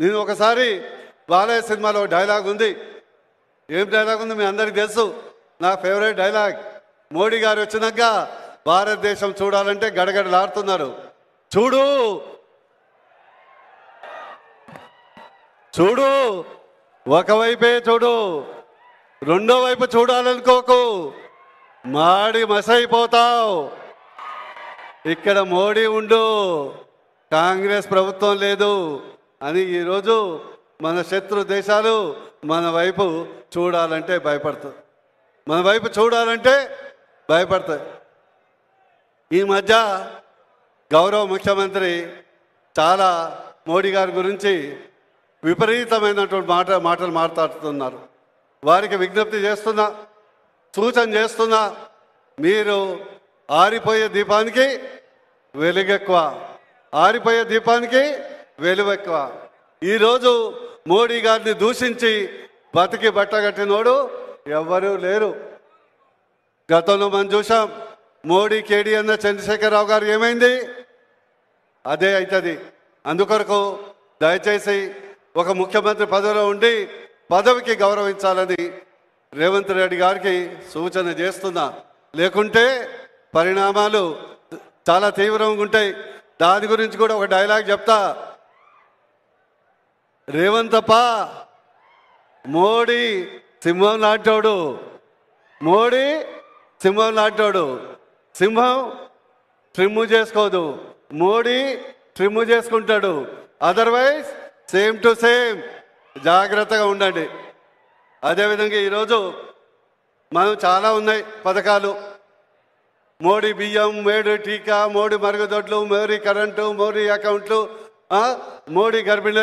నేను ఒకసారి బాలయ్య సినిమాలో డైలాగ్ ఉంది. ఏం డైలాగ్ ఉంది మీ అందరికీ తెలుసు. నా ఫేవరెట్ డైలాగ్. మోడీ గారు వచ్చినాక భారతదేశం చూడాలంటే గడగడలాడుతున్నారు. చూడు చూడు, ఒకవైపే చూడు, రెండో వైపు చూడాలనుకోకు, మాడి మసైపోతావు. ఇక్కడ మోడీ ఉండు, కాంగ్రెస్ ప్రభుత్వం లేదు అని ఈరోజు మన శత్రు దేశాలు మన వైపు చూడాలంటే భయపడతాయి. మన వైపు చూడాలంటే భయపడతాయి. ఈ మధ్య గౌరవ ముఖ్యమంత్రి చాలా మోడీ గారి గురించి విపరీతమైనటువంటి మాటలు మాట్లాడుతున్నారు. వారికి విజ్ఞప్తి చేస్తున్నా, సూచన చేస్తున్నా, మీరు ఆరిపోయే దీపానికి వెలుగెక్కువ, ఆరిపోయే దీపానికి వెలువెక్కువ. ఈరోజు మోడీ గారిని దూషించి బతికి బట్టగట్టినోడు ఎవ్వరూ లేరు. గతంలో మనం చూసాం, మోడీ కేడీ అన్న చంద్రశేఖరరావు గారు ఏమైంది, అదే అవుతుంది. అందుకొరకు దయచేసి ఒక ముఖ్యమంత్రి పదవిలో ఉండి పదవికి గౌరవించాలని రేవంత్ రెడ్డి గారికి సూచన చేస్తున్నా. లేకుంటే పరిణామాలు చాలా తీవ్రంగా ఉంటాయి. దాని గురించి కూడా ఒక డైలాగ్ చెప్తా. రేవంతప్ప మోడీ సింహం లాంటోడు, మోడీ సింహం లాంటోడు. సింహం ట్రిమ్ము చేసుకోదు, మోడీ ట్రిమ్ము చేసుకుంటాడు. Otherwise same to same. జాగ్రత్తగా ఉండండి. అదేవిధంగా ఈరోజు మనం చాలా ఉన్నాయి పథకాలు. మోడీ బియ్యం, మోడీ టీకా, మోడీ మరుగుదొడ్లు, మోడీ కరెంటు, మోడీ అకౌంట్లు, మోడీ గర్భిణీ